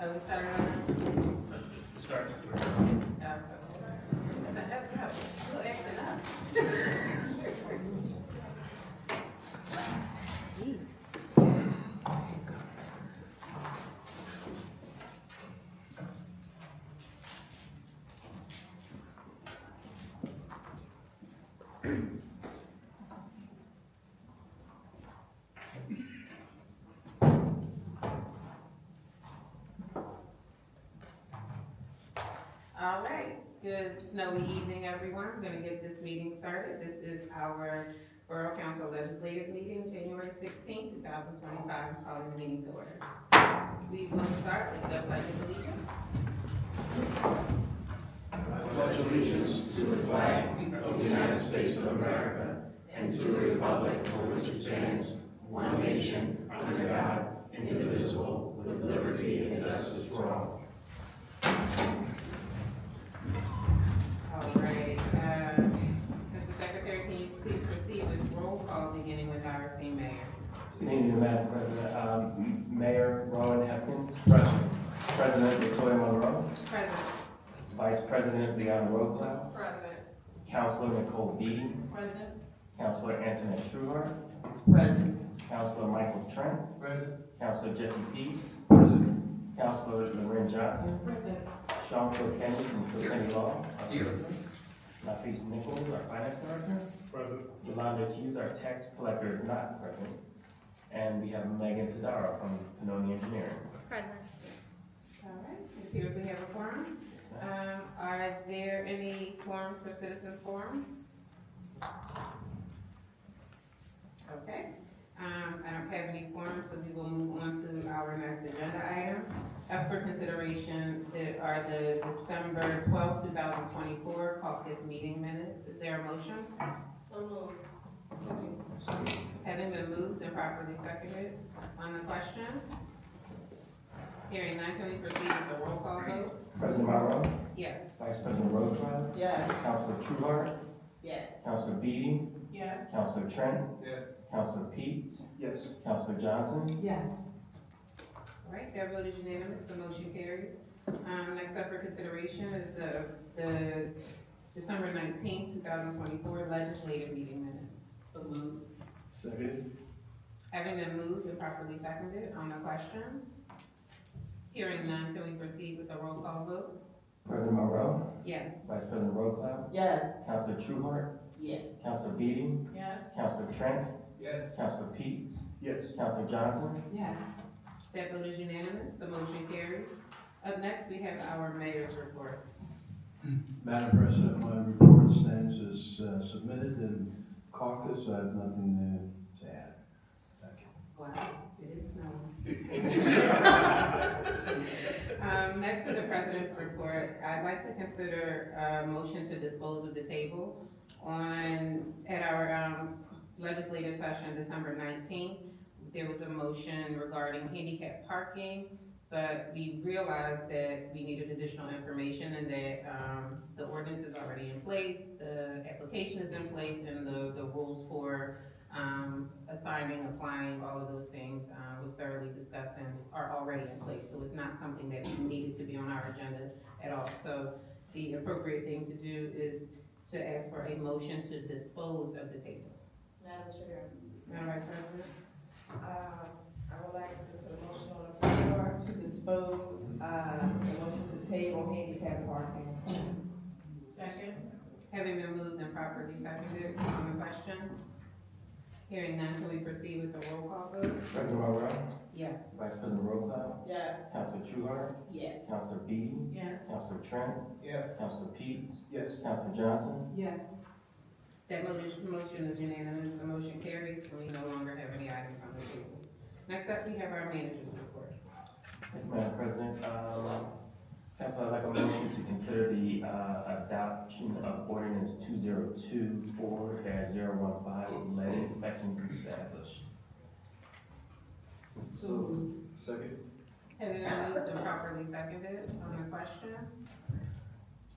Oh, we started on Start. that? That's still acting up. All right, good snowy evening, everyone. We're gonna get this meeting started. This is our Borough Council Legislative Meeting, January 16, 2025. I'm calling the meeting to order. We will start with the Pledge of Allegiance. I pledge allegiance to the flag of the United States of America and to the republic for which it stands, one nation, under God, indivisible, with liberty and justice for all. All right, Mr. Secretary, can you please proceed with roll call, beginning with our esteemed mayor? Thank you, Madam President. Mayor Rowan Hepkins. Present. President Victoria Monroe. President. Vice President Yeadon Borough. President. Councilor Nicole Beatty. Present. Councilor Antoinette Struhart. Present. Councilor Michael Trent. Present. Councilor Jesse Peace. Present. Councilor Loren Johnson. Present. Sean Kilkenny from Kilkenny Law. our Here. President. Nafis Nichols, our Finance Director. Present. Yolanda Hughes, our Tax Collector, is not present. And we have Megan Tadaro from Pannoni Engineering. Present. All right, it appears we have a quorum. Are there any quorums for citizens forum? Okay, I don't have any quorums, so we will move on to our next agenda item. Up for consideration are the December 12, 2024 caucus meeting minutes. Is there a motion? So moved. Having been moved and properly seconded, on the question? Hearing none, can we proceed with the roll call vote? President Monroe. Yes. Vice President Rosebud. Yes. Councilor Trueheart. Yes. Councilor Beatty. Yes. Councilor Trent. Yes. Councilor Pete. Yes. Councilor Johnson. Yes. All right, that vote is unanimous, the motion carries. Next up for consideration is the December 19th, 2024 legislative meeting minutes. So moved. Second. Having been moved and properly seconded, on the question? Hearing none, can we proceed with the roll call vote? President Monroe. Yes. Vice President Rosebud. Yes. Councilor Trueheart. Yes. Councilor Beatty. Yes. Councilor Trent. Yes. Councilor Pete. Yes. Councilor Johnson. Yes. That vote is unanimous, the motion carries. Up next, we have our mayor's report. Madam President, my report stands as submitted in caucus. I have nothing to add. Thank you. Wow, it is snowing. Next for the president's report, I'd like to consider a motion to dispose of the table at our legislative session, December 19th. There was a motion regarding handicap parking, but we realized that we needed additional information and that the ordinance is already in place, the application is in place, and the rules for assigning, applying, all of those things was thoroughly discussed and are already in place. So it's not something that needed to be on our agenda at all. So the appropriate thing to do is to ask for a motion to dispose of the table. Madam Chair, Madam Vice President? I would like to put a motion on the floor to dispose, the motion to table handicap parking. Second. Having been moved and properly seconded, on the question? Hearing none, can we proceed with the roll call vote? President Monroe. Yes. Vice President Rosebud. Yes. Councilor Trueheart. Yes. Councilor Beatty. Yes. Councilor Trent. Yes. Councilor Pete. Yes. Councilor Johnson. Yes. That motion is unanimous, the motion carries, and we no longer have any items on the table. Next up, we have our manager's report. Thank you, Madam President. Council, I'd like a motion to consider the adoption of ordinance 2024-015, lead inspections established. So. Second. Having been moved and properly seconded, on the question?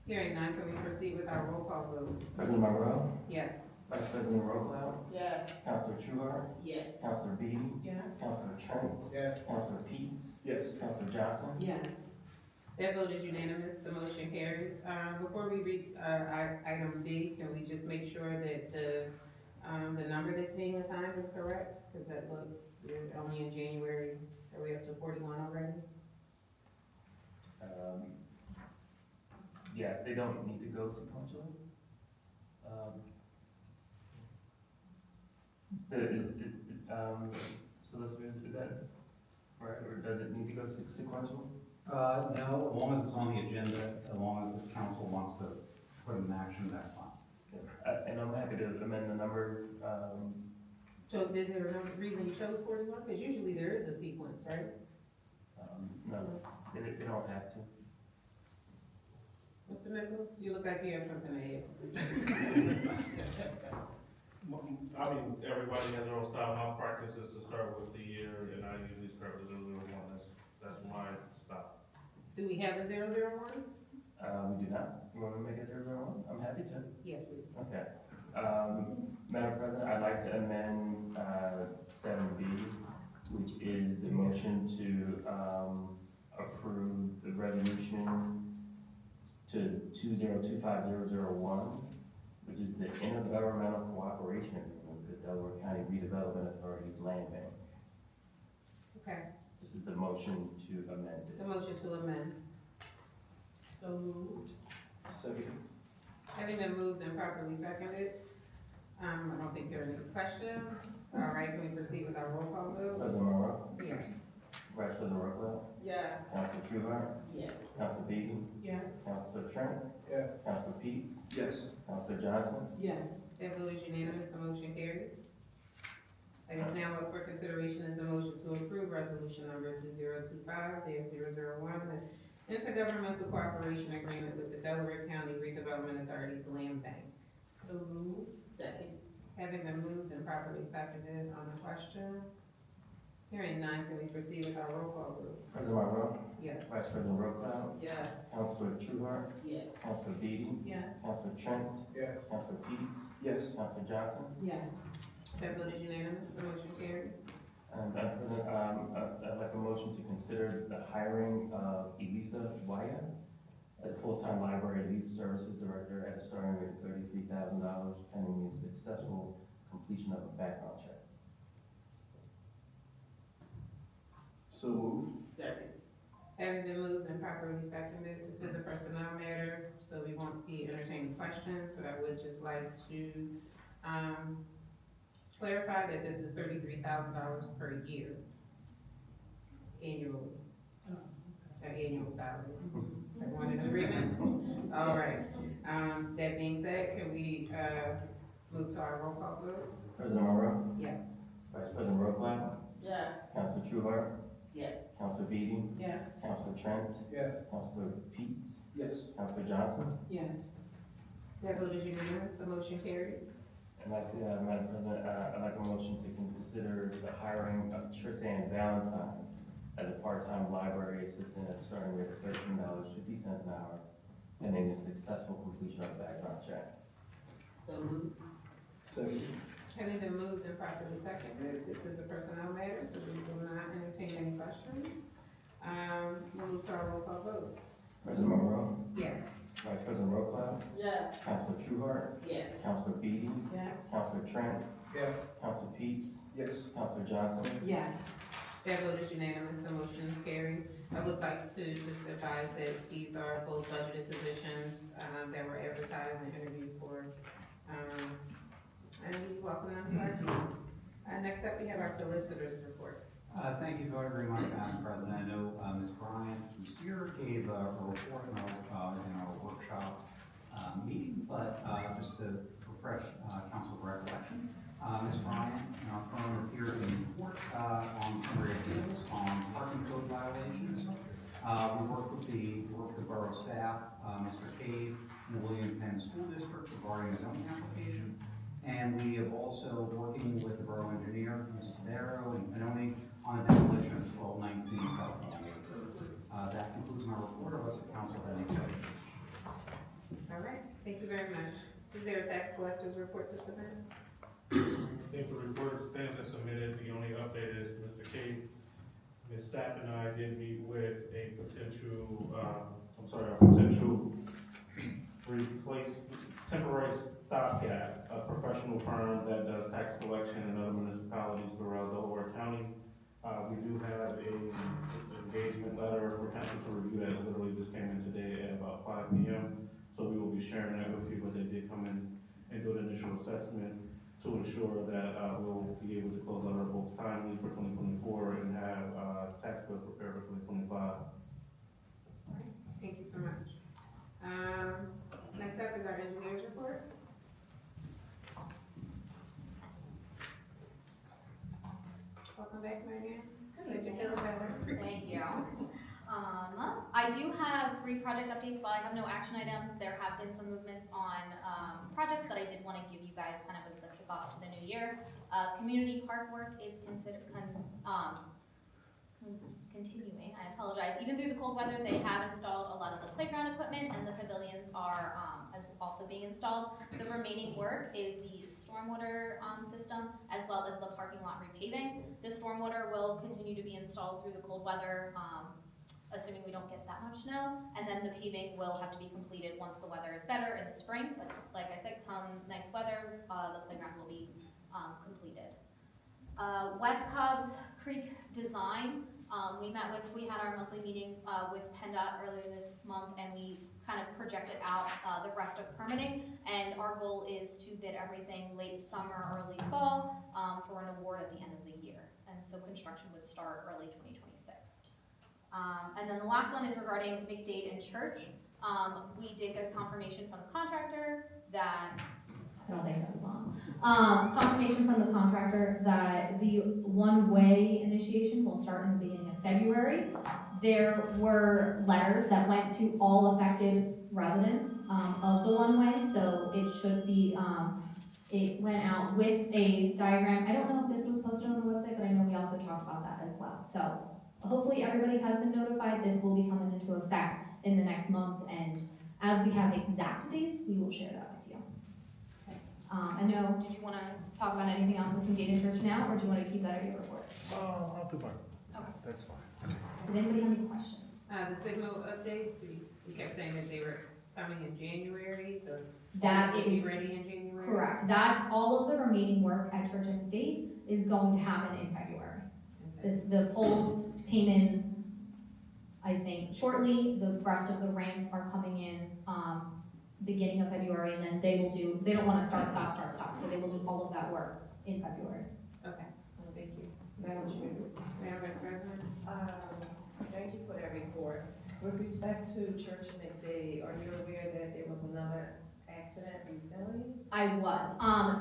Hearing none, can we proceed with our roll call vote? President Monroe. Yes. Vice President Roquel, Yes. Councilor Trueheart, Yes. Councilor Beatty, Yes. Councilor Trent, Yes. Councilor Peets, Yes. Councilor Johnson. Yes. That vote is unanimous, the motion carries. Before we read, item B, can we just make sure that the number that's being assigned is correct? Cause that looks, we're only in January, are we up to 41 already? Yes, they don't need to go sequentially. Solicitor, is that right, or does it need to go sequentially? No, as long as it's on the agenda, as long as the council wants to put it in action, that's fine. And I'm happy to amend the number, So is there a reason you chose 41? Cause usually there is a sequence, right? no, they don't have to. Mr. Nichols, you look like you have something to add. I mean, everybody has their own style. My practice is to start with the year, and I usually start with 001. That's my style. Do we have a 001? We do not. You want me to make it 001? I'm happy to. Yes, please. Okay. Madam President, I'd like to amend, 7B, which is the motion to, approve the resolution to 2025001, which is the intergovernmental cooperation agreement with the Delaware County Redevelopment Authority's Land Bank. Okay, This is the motion to amend it. the motion to amend. So moved. Second. Having been moved and properly seconded, I don't think there are any questions. All right, can we proceed with our roll call vote? President Monroe, Yes. Vice President Rockwell, Yes. Councilor Trueheart, Yes. Councilor Beatty, Yes. Councilor Trent, Yes. Councilor Peets, Yes. Councilor Johnson. Yes. That vote is unanimous, the motion carries. I guess now up for consideration is the motion to approve resolution number 2025-001, the intergovernmental cooperation agreement with the Delaware County Redevelopment Authority's Land Bank. So moved. Second. Having been moved and properly seconded on the question, hearing none, can we proceed with our roll call vote? President Monroe, Yes. Vice President Rockwell, Yes. Councilor Trueheart, Yes. Councilor Beatty, Yes. Councilor Trent, Yes. Councilor Peets, Yes. Councilor Johnson. Yes. That vote is unanimous, the motion carries. Madam President, I'd like a motion to consider the hiring of Elisa Waya as a full-time library youth services director at a starting rate of $33,000 pending the successful completion of a background check. So moved. Second. Having been moved and properly seconded, this is a personnel matter, so we won't be entertaining questions, but I would just like to, clarify that this is $33,000 per year, annually. Annual salary. Everyone in agreement? All right. That being said, can we, move to our roll call vote? President Monroe, Yes. Vice President Rockwell, Yes. Councilor Trueheart, Yes. Councilor Beatty, Yes. Councilor Trent, Yes. Councilor Peets, Yes. Councilor Johnson. Yes. That vote is unanimous, the motion carries. And actually, Madam President, I'd like a motion to consider the hiring of Trisanne Valentine as a part-time library assistant at a starting rate of $13.50 an hour, pending the successful completion of a background check. So moved. Second. Having been moved and properly seconded, this is a personnel matter, so we will not entertain any questions. We'll move to our roll call vote. President Monroe, Yes. Vice President Rockwell, Yes. Councilor Trueheart, Yes. Councilor Beatty, Yes. Councilor Trent, Yes. Councilor Peets, Yes. Councilor Johnson. Yes. That vote is unanimous, the motion carries. I would like to just advise that these are both budgeted positions, that were advertised and interviewed for. And we welcome them to our team. Next up, we have our solicitors report. Thank you very much, Madam President. I know Ms. Bryant, who's here, gave a report in our workshop meeting, but just to refresh council recollection, Ms. Bryant and our firm appeared in court on summary appeals on parking code violations. We worked with the borough staff, Mr. Cave, and the William Penn School District regarding the zoning application. And we have also working with the borough engineer, Mrs. Darrow, and Benoni, on a demolition of 1219 South Long. That concludes my report. Unless the council has any questions. All right, thank you very much. Is there a tax collector's report to submit? I think the report stands as submitted. The only update is Mr. Cave, Ms. Sapp and I did meet with a potential, temporary stopgap, a professional firm that does tax collection in other municipalities throughout Delaware County. We do have an engagement letter for council to review that literally just came in today at about 5 p.m. So we will be sharing that with you, but they did come in and do an initial assessment to ensure that we'll be able to close out our books timely for 2024 and have tax bills prepared for 2025. Thank you so much. Next up is our engineer's report. Welcome back, Megan. Did you feel better? Thank you. I do have 3 project updates. While I have no action items, there have been some movements on projects that I did want to give you guys kind of as the kickoff to the new year. Community park work is continuing. I apologize. Even through the cold weather, they have installed a lot of the playground equipment, and the pavilions are as also being installed. The remaining work is the stormwater system as well as the parking lot repaving. The stormwater will continue to be installed through the cold weather, assuming we don't get that much snow, and then the paving will have to be completed once the weather is better in the spring. But like I said, come nice weather, the playground will be completed. West Cobb's Creek Design. We had our monthly meeting with PennDOT earlier this month, and we kind of projected out the rest of permitting, and our goal is to bid everything late summer, early fall for an award at the end of the year. And so construction would start early 2026. And then the last one is regarding McDade and Church. We did get confirmation from the contractor that, I don't think that was on. Confirmation from the contractor that the one-way initiation will start in the beginning of February. There were letters that went to all affected residents of the one-way, so it should be, it went out with a diagram. I don't know if this was posted on the website, but I know we also talked about that as well. So hopefully everybody has been notified. This will be coming into effect in the next month, and as we have exact dates, we will share that with you. I know, did you want to talk about anything else with Yeadon Church now, or do you want to keep that in your report? I'll do mine. Okay. That's fine. Did anybody have any questions? The signal updates, we kept saying that they were coming in January, That will be is ready in January? correct. That's all of the remaining work at Church and McDade is going to happen in February. Okay. The poles came in, I think, shortly. The rest of the ramps are coming in beginning of February, and then they don't want to start, so they will do all of that work in February. Okay, well, thank you. Madam Chair. Madam Vice President? Thank you for that report. With respect to Church and McDade, are you aware that there was another accident recently? I was.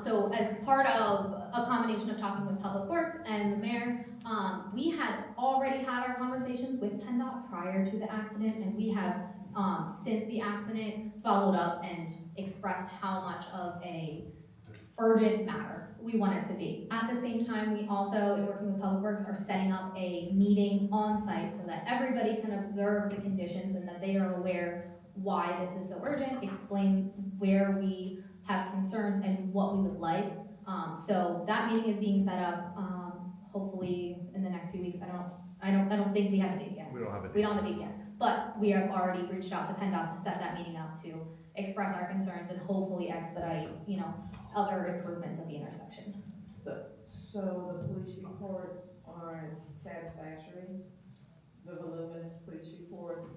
So as part of a combination of talking with Public Works and the mayor, we had already had our conversations with PennDOT prior to the accident, and we have since the accident followed up and expressed how much of a urgent matter we want it to be. At the same time, we also, in working with Public Works, are setting up a meeting on site so that everybody can observe the conditions and that they are aware why this is so urgent, explain where we have concerns and what we would like. So that meeting is being set up, hopefully in the next few weeks. I don't think we have a date yet. We don't have a date. We don't have a date yet, but we have already reached out to PennDOT to set that meeting up to express our concerns and hopefully expedite, other improvements at the intersection. So the police reports aren't satisfactory? The voluminous police reports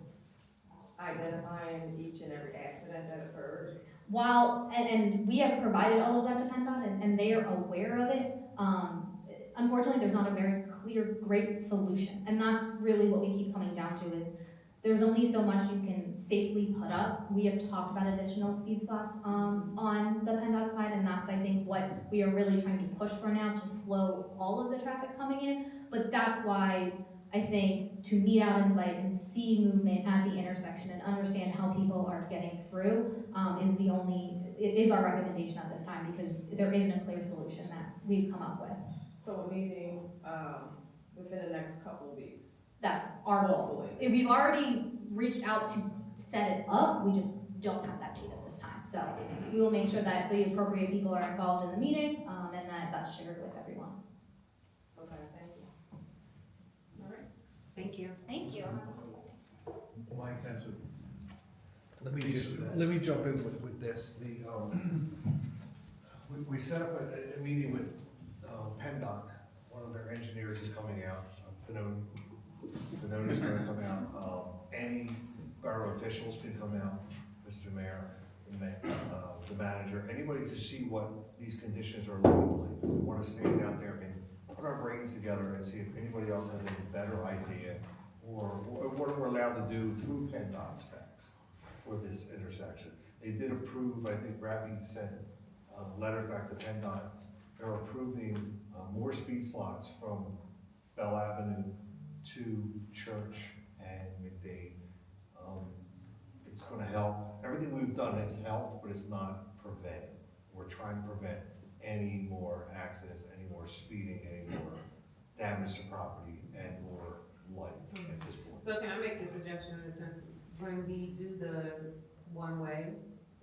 identifying each and every accident that occurred? While, and we have provided all of that to PennDOT and they are aware of it, unfortunately, there's not a very clear, great solution. And that's really what we keep coming down to is there's only so much you can safely put up. We have talked about additional speed slots on the PennDOT side, and that's, I think, what we are really trying to push for now to slow all of the traffic coming in. But that's why I think to meet out in sight and see movement at the intersection and understand how people are getting through is our recommendation at this time, because there isn't a clear solution that we've come up with. So a meeting within the next couple of weeks? That's our goal. Hopefully. We've already reached out to set it up, we just don't have that date at this time. So we will make sure that the appropriate people are involved in the meeting, and that that's shared with everyone. Okay, thank you. All right, thank you. Thank you. Mike has a. Let me jump in with this. We set up a meeting with PennDOT. One of their engineers is coming out, Panone's gonna come out. Any borough officials can come out, Mr. Mayor, the manager, anybody to see what these conditions are looking like. We wanna stand out there and put our brains together and see if anybody else has a better idea or what we're allowed to do through PennDOT specs for this intersection. They did approve, I think Rafi sent letters back to PennDOT. They're approving more speed slots from Bell Avenue to Church and McDade. It's gonna help. Everything we've done has helped, but it's not preventing. We're trying to prevent any more accidents, any more speeding, any more damage to property and or life at this point. So can I make the suggestion that since when we do the one-way,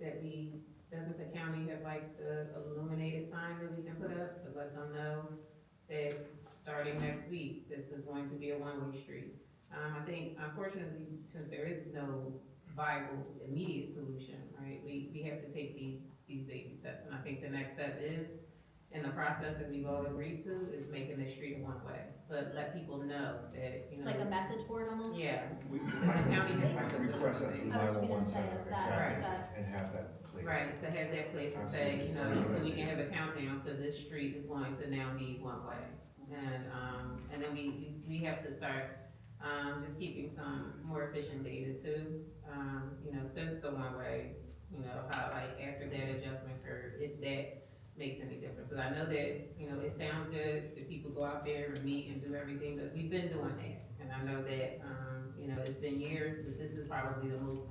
doesn't the county have like the illuminated sign that we can put up to let them know that starting next week, this is going to be a one-way street? I think unfortunately, since there is no viable immediate solution, right, we have to take these baby steps. And I think the next step is, in the process that we've all agreed to, is making this street a one-way. But let people know that, you know. Like a message board almost? Yeah. I can request that to the I was just 911 gonna say, center, is that, exactly, is that, and have that place. Right, to have that place to say, you know, so we can have a countdown to this street is going to now be one way. And then we have to start, just keeping some more efficient data too. You know, since the one way, you know, how like after that adjustment curve, if that makes any difference. Because I know that, you know, it sounds good that people go out there and meet and do everything, but we've been doing that. And I know that, you know, it's been years, but this is probably the most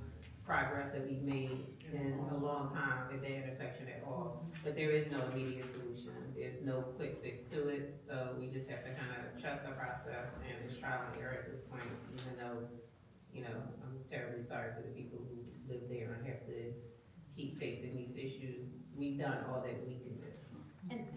progress that we've made in a long time at that intersection at all. But there is no immediate solution. There's no quick fix to it. So we just have to kind of trust the process and it's trial and error at this point, even though, you know, I'm terribly sorry for the people who live there and have to keep facing these issues. We've done all that we can do.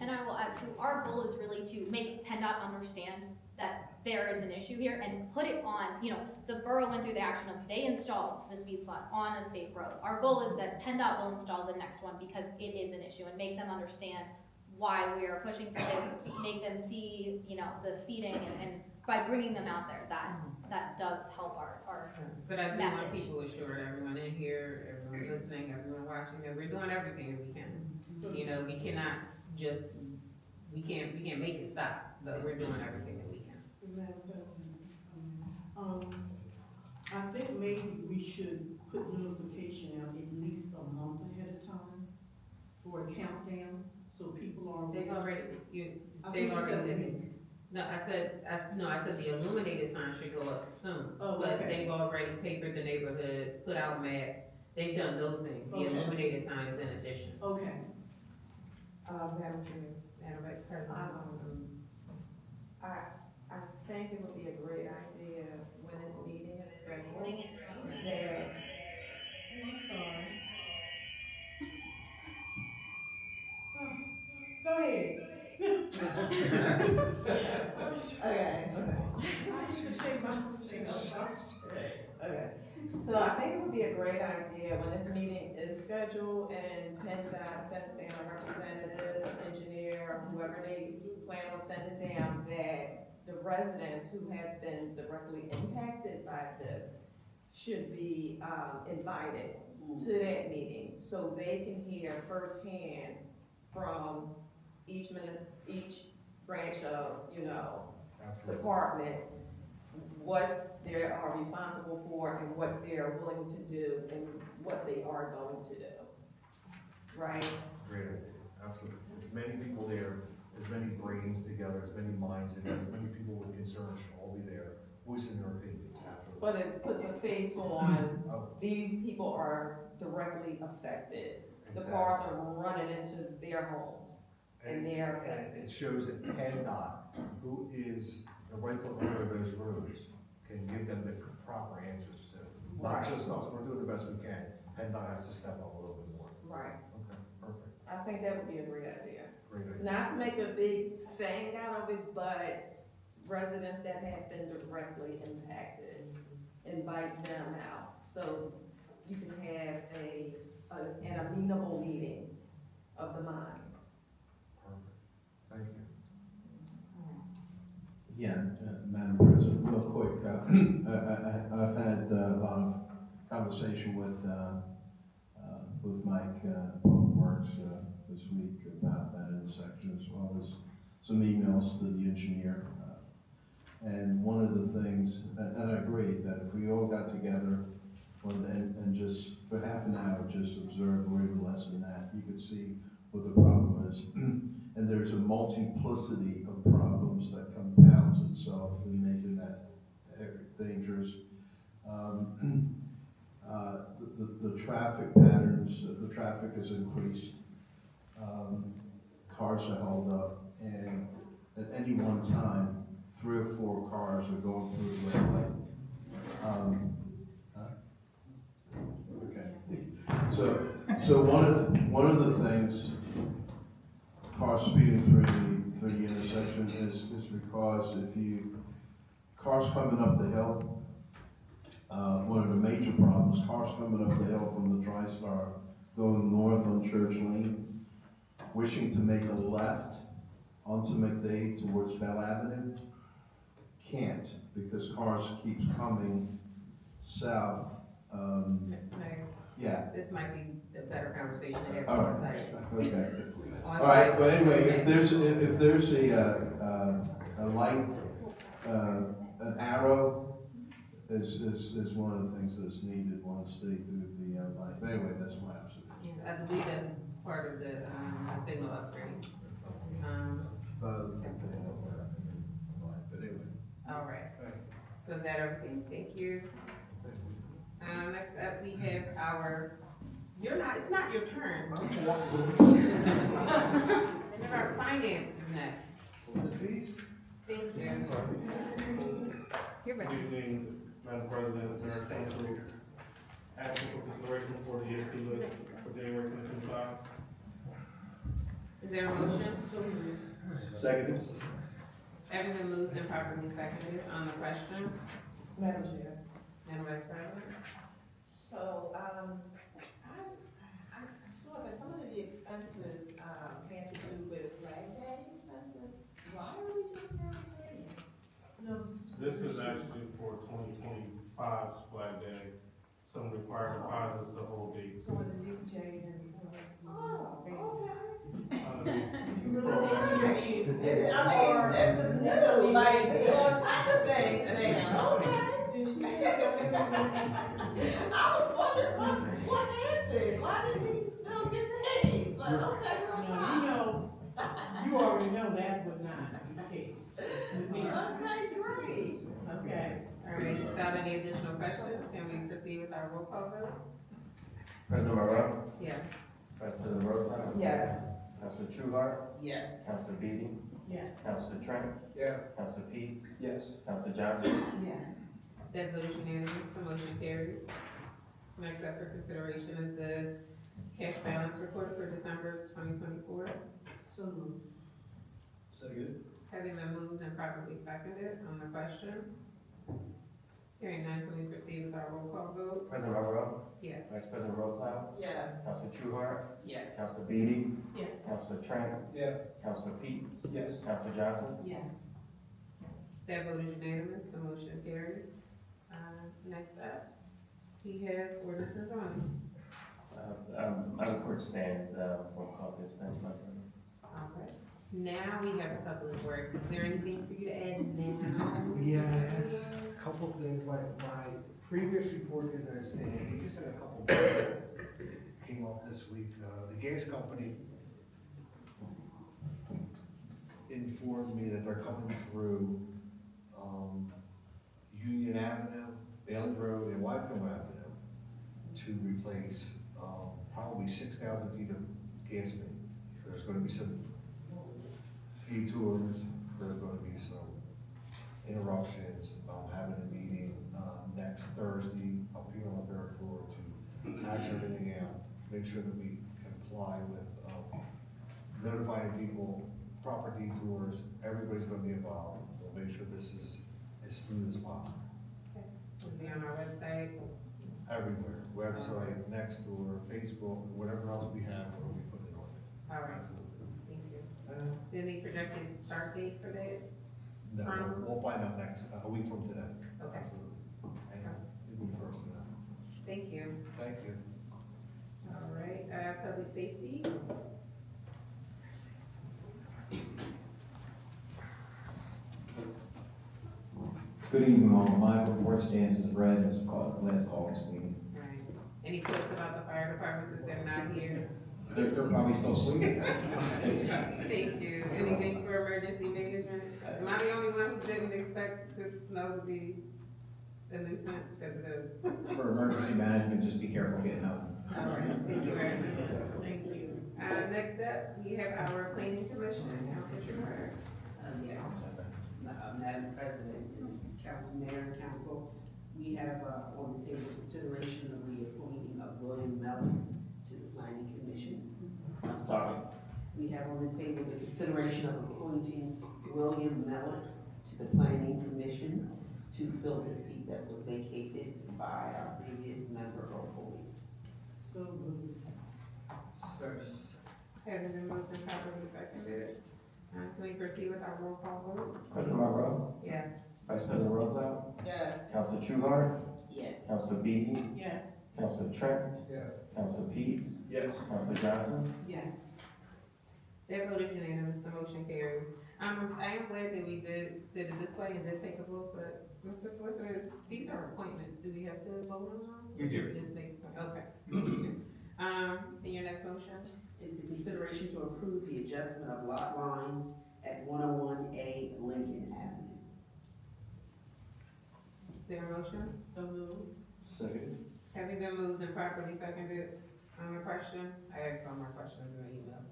and I will add too, our goal is really to make PennDOT understand that there is an issue here and put it on, you know, the borough went through the action of, they installed the speed slot on a state road. Our goal is that PennDOT will install the next one because it is an issue and make them understand why we are pushing for this, make them see, you know, the speeding and by bringing them out there, that does help our But I do want message. people assured, everyone in here, everyone listening, everyone watching, that we're doing everything that we can. You know, we cannot just, we can't make it stop, but we're doing everything that we can. Madam President, I think maybe we should put notification out at least a month ahead of time for a countdown, so people are. They've already, I they've think you said already a did. week. No, I said the illuminated sign should go up soon. Oh, But okay. they've already papered the neighborhood, put out maps, they've done those things. The Okay. illuminated sign is in addition. Okay. Madam Chair, Madam Vice President. I think it would be a great idea when this meeting is scheduled that, oh, I'm sorry. Oh, go ahead. Okay. I need to shake my Okay, so I think it would be a great idea when this meeting is scheduled and PennDOT sends down a representative, engineer, whoever they plan on sending down, that the residents who have been directly impacted by this should be, invited to that meeting, so they can hear firsthand from each branch of, you know, Absolutely. department, what they are responsible for and what they're willing to do and what they are going to do. Right? Great idea, absolutely. As many people there, as many brains together, as many minds together, as many people with concerns should all be there, voicing their opinions, absolutely. But it puts a face on, Oh, these people are directly affected. The exactly. cars are running into their homes. And they are And it shows that PennDOT, who is the rightful owner of those roads, can give them the proper answers to. Not Right. just us, we're doing the best we can. PennDOT has to step up a little bit more. Right, Okay, perfect, I think that would be a great idea. great idea. Not to make a big thing out of it, but residents that have been directly impacted, invite them out. So you can have an amenable meeting of the minds. Perfect, thank you. Again, Madam President, real quick, I've had a lot of conversation with Mike, Public Works, this week about that intersection, as well as some emails to the engineer. And one of the things, and I agree, that if we all got together and just for half an hour, just observe or even less than that, you could see what the problem is. And there's a multiplicity of problems that compounds itself in making that dangerous. The traffic patterns, the traffic has increased. Cars are held up, and at any one time, 3 or 4 cars are going through the red light. Okay. So one of the things, cars speeding through the intersection is because cars coming up the hill, one of the major problems, cars coming up the hill from the TriStar going north on Church Lane, wishing to make a left onto McDade towards Bell Avenue, can't, because cars keeps coming south. Mayor, Yeah. this might be a better conversation to have All on right. site. Okay. On All right, site. but anyway, if there's a light, an arrow is one of the things that's needed once they do the light. But anyway, that's my observation. I believe that's part of the signal upgrade. But anyway. All right. Thank you. So is that everything? Thank you. Next up, we have it's not your turn. We have our finances next. The fees? Thank you. You're Good evening, Madam President, Mayor, Council. Asking for consideration for the ESP list for January 2025. Is there a motion? Second. Everyone moved and properly seconded on the question. Madam Chair. Madam Vice President? So, I saw that some of the expenses, had to do with Flag Day expenses. Why are we just now paying? No, This is actually for 2025's Flag Day. Some require deposits the whole date. for the new Yeadon Borough. Oh, okay. This is new, like, all types of things now. Okay. I was wondering, what is it? Why did these bills get paid? But okay, You already know that would not be the case with me. okay, great. Okay. All right, without any additional questions, can we proceed with our roll call vote? President Borough, Yes. Vice President Roseman, Yes. Councilor Trueheart, Yes. Councilor Beatty, Yes. Councilor Trent, Yes. Councilor Peets, Yes. Councilor Johnson, Yes. That vote is unanimous, the motion carries. Next up for consideration is the cash balance report for December 2024. So moved. Second. Having been moved and properly seconded on the question. Hearing none, can we proceed with our roll call vote? President Borough, Yes. Vice President Roseman, Yes. Councilor Trueheart, Yes. Councilor Beatty, Yes. Councilor Trent, Yes. Councilor Peets, Yes. Councilor Johnson, Yes. That vote is unanimous, the motion carries. Next up, we have ordinances on. my report stands, for caucus, thanks, my friend. All right. Now we have public works. Is there anything for you to add now? Yes, a couple things, my previous report is as stated, we just had a couple that came up this week. The gas company informed me that they're coming through, Union Avenue, Bailey Road, and Wycombe Avenue to replace, probably 6,000 feet of gas main. So there's gonna be some detours, there's gonna be some interruptions. I'm having a meeting, next Thursday up here on the 3rd floor to hash everything out, make sure that we comply with, notifying people, proper detours, everybody's gonna be involved. We'll make sure this is as smooth as possible. It'll be on our website. Everywhere, website, Nextdoor, Facebook, whatever else we have, we'll be putting it on there. All right, Absolutely. thank you. Any projected start date for that? No, we'll find out a week from today. Okay. Absolutely. And you'll be first to know. Thank you. Thank you. All right, public safety? Good evening, all. My report stands as read as last caucus meeting. All right. Any quotes about the fire department since they're not here? They're probably still sleeping. Thank you. Anything for emergency management? Am I the only one who didn't expect this snow to be a nuisance? Because it is. For emergency management, just be careful getting out. All right, thank you very much. Thank you. Next up, we have our planning commission, Councilor Schubert. Yes. Madam President, Council Mayor and Council, we have, on the table consideration of the appointing of William Mellons to the Planning Commission. I'm sorry. We have on the table the consideration of appointing William Mellons to the Planning Commission to fill the seat that was vacated by our previous member, Opal. So moved. Having been moved and properly seconded, can we proceed with our roll call vote? President Monroe, Yes. Vice President Roosevelt, Yes. Councilor Trueheart, Yes. Councilor Beatty, Yes. Councilor Trent, Yes. Councilor Peets, Yes. Councilor Johnson. Yes. Their vote is unanimous, the motion carries. I am glad that we did it this way and did take a vote, but Mr. Solicitor, these are appointments, do we have to vote on them? You do. Just make, okay. In your next motion? Is the consideration to approve the adjustment of lot lines at 101A Lincoln Avenue. Is there a motion? So moved. Second. Having been moved and properly seconded, on the question, I asked all my questions in the email.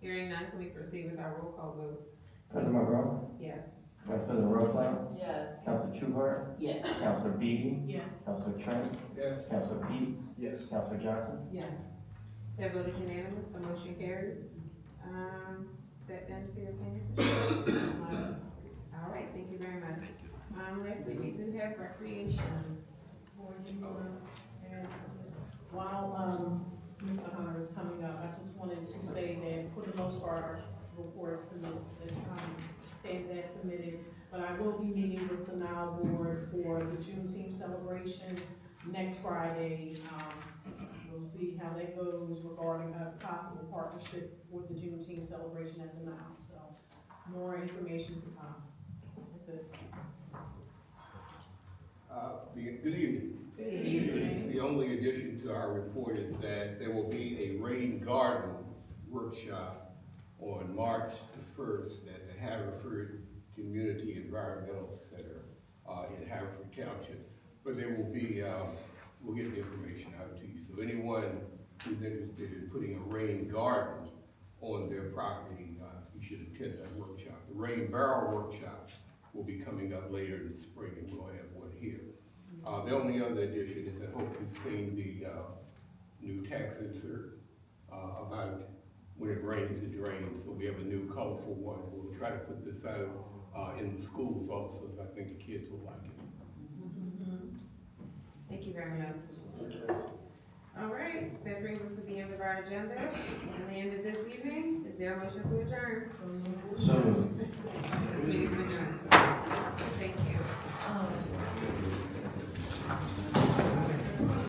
Hearing none, can we proceed with our roll call vote? President Monroe, Yes. Vice President Roosevelt, Yes. Councilor Trueheart, Yes. Councilor Beatty, Yes. Councilor Trent, Yes. Councilor Peets, Yes. Councilor Johnson. Yes. Their vote is unanimous, the motion carries. Is that done for your opinion? All right, thank you very much. Lastly, we do have recreation. While, Mr. Hunter is coming up, I just wanted to say that for the most part, our report stands as submitted, but I will be meeting with the Nile Board for the Juneteenth celebration next Friday. We'll see how that goes regarding a possible partnership with the Juneteenth celebration at the Nile, so more information to come. That's it. Good evening. Good evening. The only addition to our report is that there will be a rain garden workshop on March the 1st at the Haverford Community Environmental Center in Haverford Township. But there will be, we'll get the information out to you. So anyone who's interested in putting a rain garden on their property, you should attend that workshop. The rain barrel workshop will be coming up later in the spring, and we'll have one here. The only other addition is I hope you've seen the new tax insert about when it rains, it drains. So we have a new colorful one. We'll try to put this out in the schools also. I think the kids will like it. Thank you very much. All right, that brings us to the end of our agenda and the end of this evening. Is there a motion to adjourn? So moved. This meeting's adjourned. Thank you.